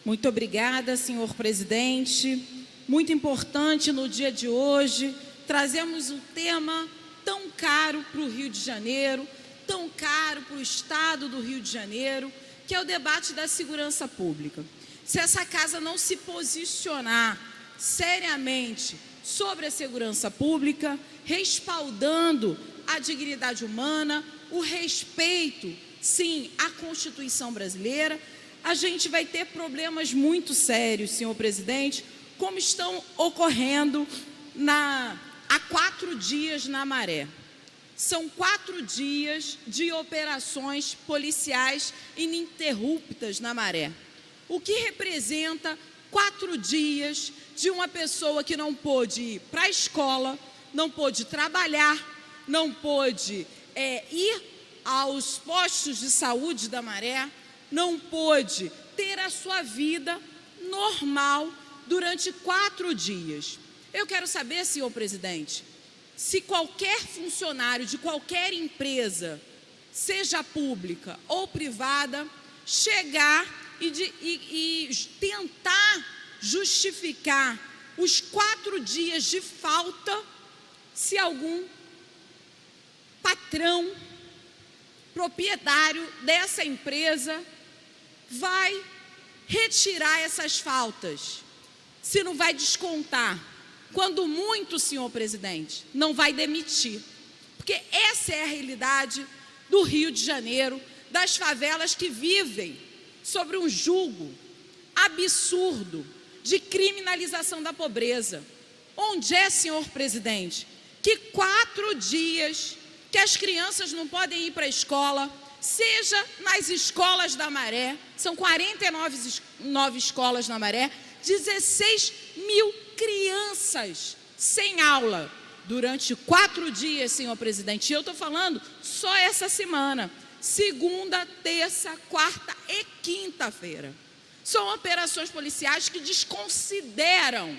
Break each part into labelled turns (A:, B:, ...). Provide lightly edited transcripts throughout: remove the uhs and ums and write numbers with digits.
A: Muito obrigada, senhor presidente. Muito importante no dia de hoje, trazemos um tema tão caro para o Rio de Janeiro, tão caro para o Estado do Rio de Janeiro, que é o debate da segurança pública. Se essa casa não se posicionar seriamente sobre a segurança pública, respaldando a dignidade humana, o respeito, sim, à Constituição brasileira, a gente vai ter problemas muito sérios, senhor presidente, como estão ocorrendo há 4 dias na Maré. São 4 dias de operações policiais ininterruptas na Maré, o que representa 4 dias de uma pessoa que não pôde ir para a escola, não pôde trabalhar, não pôde ir aos postos de saúde da Maré, não pôde ter a sua vida normal durante 4 dias. Eu quero saber, senhor presidente, se qualquer funcionário de qualquer empresa, seja pública ou privada, chegar e tentar justificar os 4 dias de falta, se algum patrão, proprietário dessa empresa, vai retirar essas faltas, se não vai descontar, quando muito, senhor presidente, não vai demitir. Porque essa é a realidade do Rio de Janeiro, das favelas que vivem sobre um jugo absurdo de criminalização da pobreza. Onde é, senhor presidente, que 4 dias que as crianças não podem ir para a escola, seja nas escolas da Maré, são 49 escolas na Maré, 16 mil crianças sem aula durante 4 dias, senhor presidente. E eu estou falando só essa semana, segunda, terça, quarta e quinta-feira. São operações policiais que desconsideram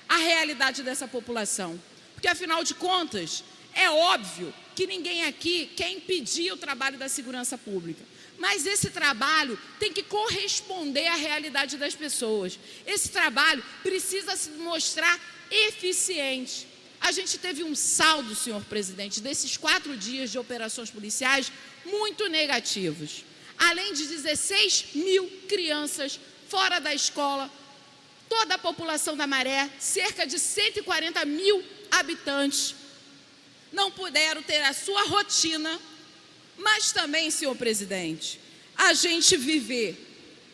A: a realidade dessa população. Porque, afinal de contas, é óbvio que ninguém aqui quer impedir o trabalho da segurança pública. Mas esse trabalho tem que corresponder à realidade das pessoas. Esse trabalho precisa se mostrar eficiente. A gente teve um saldo, senhor presidente, desses 4 dias de operações policiais muito negativos. Além de 16 mil crianças fora da escola, toda a população da Maré, cerca de 140 mil habitantes, não puderam ter a sua rotina, mas também, senhor presidente, a gente viver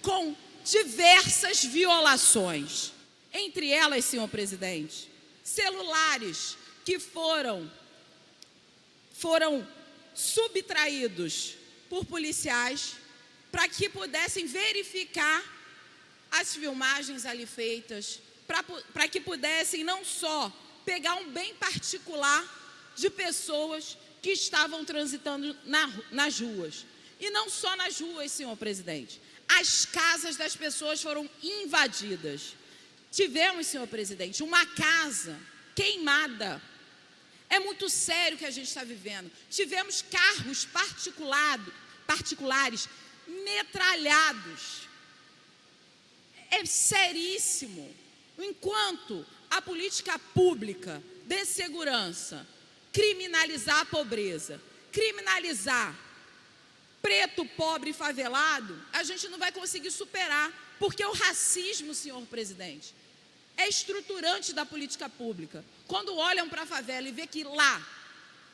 A: com diversas violações. Entre elas, senhor presidente, celulares que foram subtraídos por policiais para que pudessem verificar as filmagens ali feitas, para que pudessem não só pegar um bem particular de pessoas que estavam transitando nas ruas. E não só nas ruas, senhor presidente. As casas das pessoas foram invadidas. Tivemos, senhor presidente, uma casa queimada. É muito sério o que a gente está vivendo. Tivemos carros particulares metralhados. É seríssimo. Enquanto a política pública de segurança criminalizar a pobreza, criminalizar preto, pobre e favelado, a gente não vai conseguir superar, porque o racismo, senhor presidente, é estruturante da política pública. Quando olham para a favela e vê que lá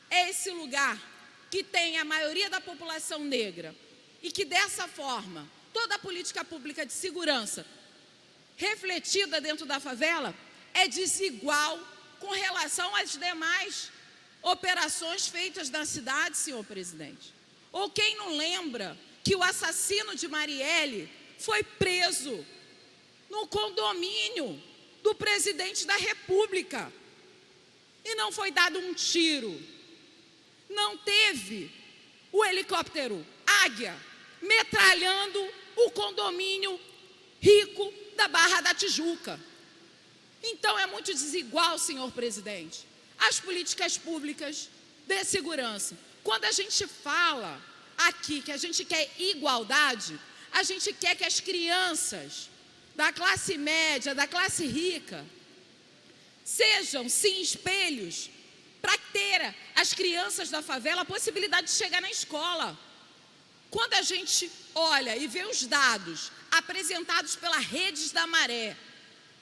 A: é esse lugar que tem a maioria da população negra e que dessa forma toda a política pública de segurança refletida dentro da favela é desigual com relação às demais operações feitas na cidade, senhor presidente. Ou quem não lembra que o assassino de Marielle foi preso no condomínio do presidente da República e não foi dado um tiro. Não teve o helicóptero Águia metralhando o condomínio rico da Barra da Tijuca. Então é muito desigual, senhor presidente, as políticas públicas de segurança. Quando a gente fala aqui que a gente quer igualdade, a gente quer que as crianças da classe média, da classe rica, sejam sim espelhos para ter as crianças da favela a possibilidade de chegar na escola. Quando a gente olha e vê os dados apresentados pela Redes da Maré,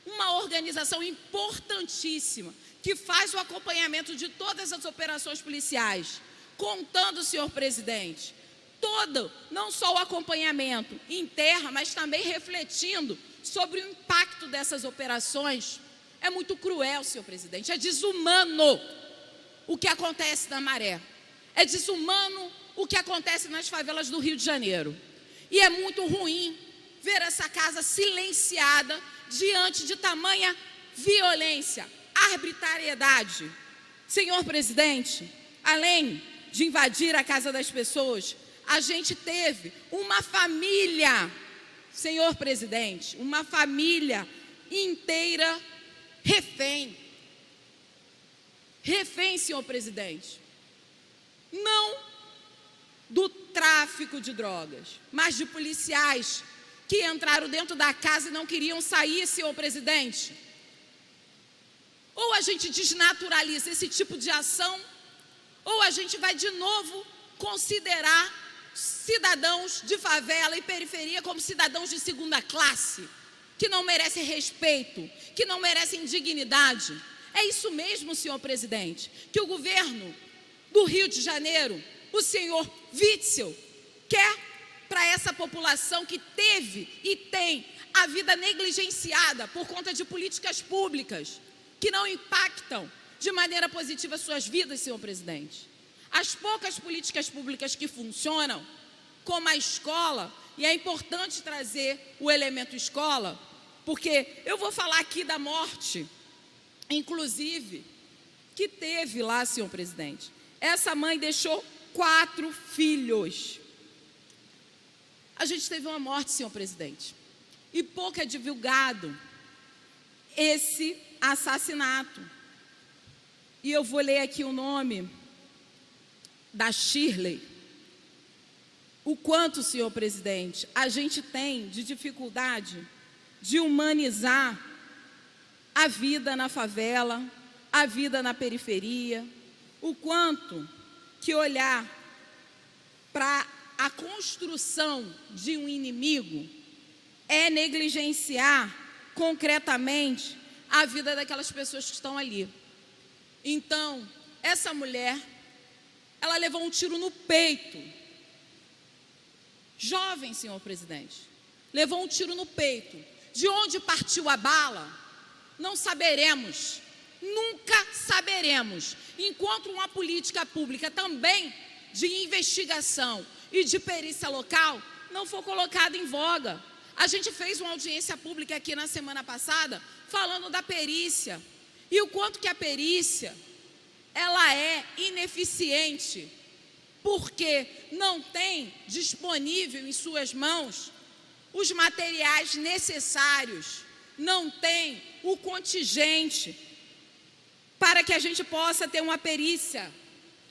A: uma organização importantíssima que faz o acompanhamento de todas as operações policiais, contando, senhor presidente, não só o acompanhamento em terra, mas também refletindo sobre o impacto dessas operações. É muito cruel, senhor presidente, é desumano o que acontece na Maré, é desumano o que acontece nas favelas do Rio de Janeiro. E é muito ruim ver essa casa silenciada diante de tamanha violência, arbitrariedade. Senhor presidente, além de invadir a casa das pessoas, a gente teve uma família, senhor presidente, uma família inteira refém. Refém, senhor presidente, não do tráfico de drogas, mas de policiais que entraram dentro da casa e não queriam sair, senhor presidente. Ou a gente desnaturaliza esse tipo de ação, ou a gente vai de novo considerar cidadãos de favela e periferia como cidadãos de segunda classe, que não merecem respeito, que não merecem dignidade. É isso mesmo, senhor presidente, que o governo do Rio de Janeiro, o senhor Witzel, quer para essa população que teve e tem a vida negligenciada por conta de políticas públicas que não impactam de maneira positiva suas vidas, senhor presidente. As poucas políticas públicas que funcionam, como a escola, e é importante trazer o elemento escola, porque eu vou falar aqui da morte, inclusive, que teve lá, senhor presidente. Essa mãe deixou 4 filhos. A gente teve uma morte, senhor presidente, e pouco é divulgado esse assassinato. E eu vou ler aqui o nome da Shirley. O quanto, senhor presidente, a gente tem de dificuldade de humanizar a vida na favela, a vida na periferia, o quanto que olhar para a construção de um inimigo é negligenciar concretamente a vida daquelas pessoas que estão ali. Então, essa mulher, ela levou um tiro no peito. Jovem, senhor presidente, levou um tiro no peito. De onde partiu a bala, não saberemos, nunca saberemos, enquanto uma política pública também de investigação e de perícia local não for colocada em voga. A gente fez uma audiência pública aqui na semana passada falando da perícia e o quanto que a perícia ela é ineficiente porque não tem disponível em suas mãos os materiais necessários, não tem o contingente para que a gente possa ter uma perícia,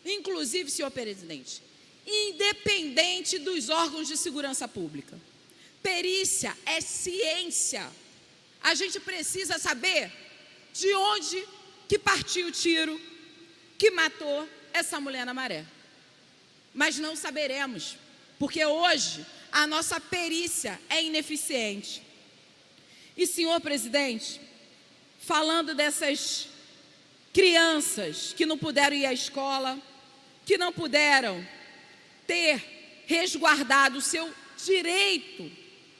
A: inclusive, senhor presidente, independente dos órgãos de segurança pública. Perícia é ciência. A gente precisa saber de onde que partiu o tiro que matou essa mulher na Maré. Mas não saberemos, porque hoje a nossa perícia é ineficiente. E, senhor presidente, falando dessas crianças que não puderam ir à escola, que não puderam ter resguardado o seu direito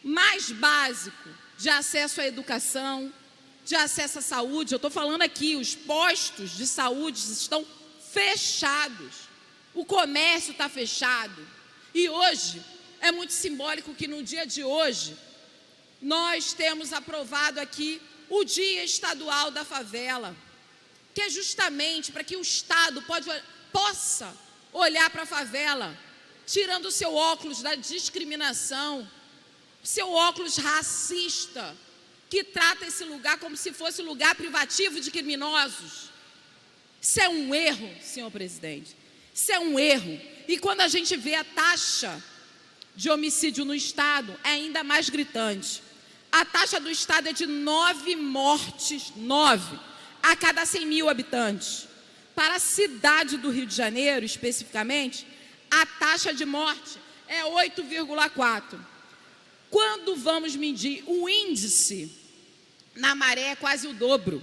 A: mais básico de acesso à educação, de acesso à saúde. Eu estou falando aqui, os postos de saúde estão fechados, o comércio está fechado. E hoje, é muito simbólico que no dia de hoje, nós temos aprovado aqui o Dia Estadual da Favela, que é justamente para que o Estado possa olhar para a favela, tirando o seu óculos da discriminação, seu óculos racista, que trata esse lugar como se fosse lugar privativo de criminosos. Isso é um erro, senhor presidente. Isso é um erro. E quando a gente vê a taxa de homicídio no Estado, é ainda mais gritante. a taxa do estado é de 9 mortes, 9, a cada 100 mil habitantes. Para a cidade do Rio de Janeiro, especificamente, a taxa de morte é 8,4. Quando vamos medir o índice, na Maré é quase o dobro.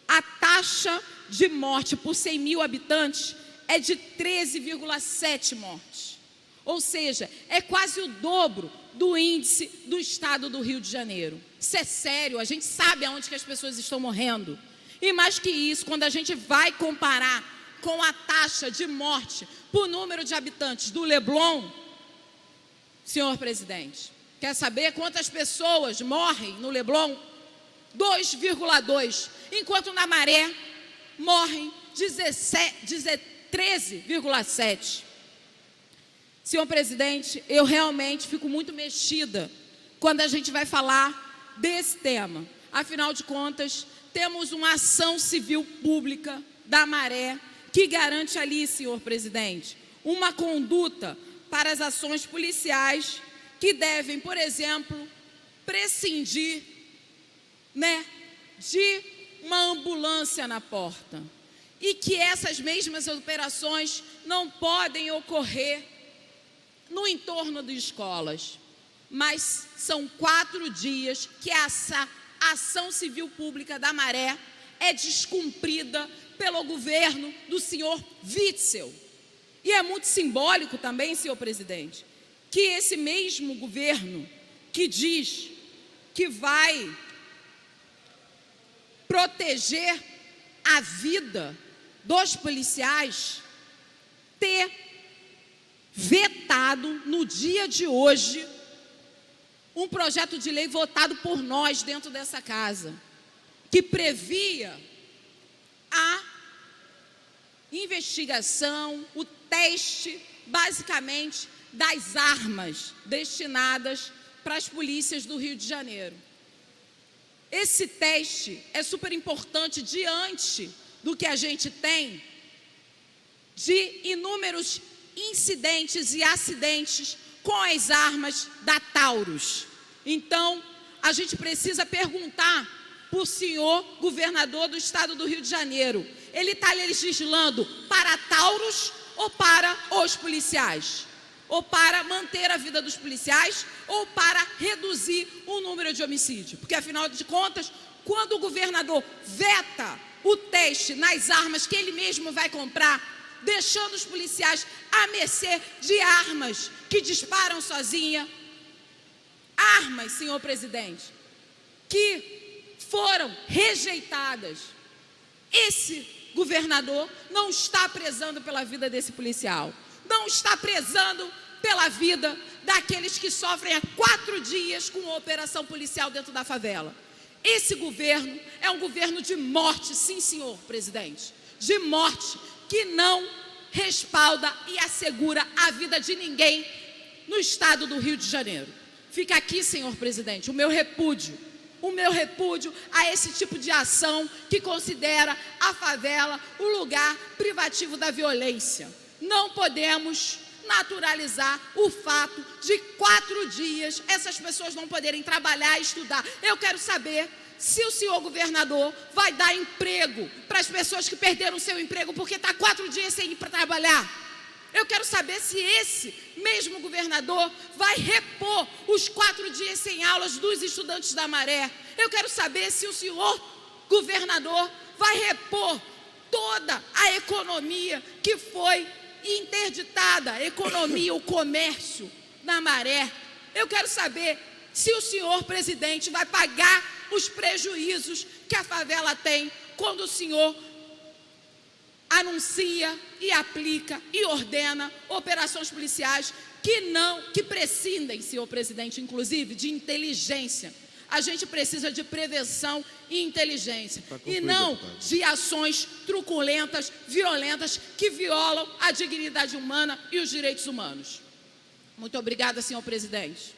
A: A taxa de morte por 100 mil habitantes é de 13,7 mortes. Ou seja, é quase o dobro do índice do estado do Rio de Janeiro. Isso é sério, a gente sabe aonde que as pessoas estão morrendo. E mais que isso, quando a gente vai comparar com a taxa de morte por número de habitantes do Leblon, senhor presidente, quer saber quantas pessoas morrem no Leblon? 2,2, enquanto na Maré morrem 13,7. Senhor presidente, eu realmente fico muito mexida quando a gente vai falar desse tema. Afinal de contas, temos uma ação civil pública da Maré que garante ali, senhor presidente, uma conduta para as ações policiais que devem, por exemplo, prescindir, de uma ambulância na porta. E que essas mesmas operações não podem ocorrer no entorno de escolas. Mas são 4 dias que essa ação civil pública da Maré é descumprida pelo governo do senhor Witzel. E é muito simbólico também, senhor presidente, que esse mesmo governo que diz que vai proteger a vida dos policiais, ter vetado no dia de hoje um projeto de lei votado por nós dentro dessa casa, que previa a investigação, o teste, basicamente, das armas destinadas para as polícias do Rio de Janeiro. Esse teste é super importante diante do que a gente tem de inúmeros incidentes e acidentes com as armas da Taurus. Então, a gente precisa perguntar para o senhor governador do estado do Rio de Janeiro, ele está legislando para a Taurus ou para os policiais? Ou para manter a vida dos policiais, ou para reduzir o número de homicídios? Porque, afinal de contas, quando o governador veta o teste nas armas que ele mesmo vai comprar, deixando os policiais à mercê de armas que disparam sozinha, armas, senhor presidente, que foram rejeitadas, esse governador não está prezando pela vida desse policial, não está prezando pela vida daqueles que sofrem há 4 dias com a operação policial dentro da favela. Esse governo é um governo de morte, sim, senhor presidente, de morte, que não respalda e assegura a vida de ninguém no estado do Rio de Janeiro. Fica aqui, senhor presidente, o meu repúdio a esse tipo de ação que considera a favela o lugar privativo da violência. Não podemos naturalizar o fato de 4 dias essas pessoas não poderem trabalhar e estudar. Eu quero saber se o senhor governador vai dar emprego para as pessoas que perderam seu emprego porque está 4 dias sem ir para trabalhar. Eu quero saber se esse mesmo governador vai repor os 4 dias sem aulas dos estudantes da Maré. Eu quero saber se o senhor governador vai repor toda a economia que foi interditada, a economia, o comércio na Maré. Eu quero saber se o senhor presidente vai pagar os prejuízos que a favela tem quando o senhor anuncia e aplica e ordena operações policiais que prescindem, senhor presidente, inclusive de inteligência. A gente precisa de prevenção e inteligência, e não de ações truculentas, violentas, que violam a dignidade humana e os direitos humanos. Muito obrigada, senhor presidente.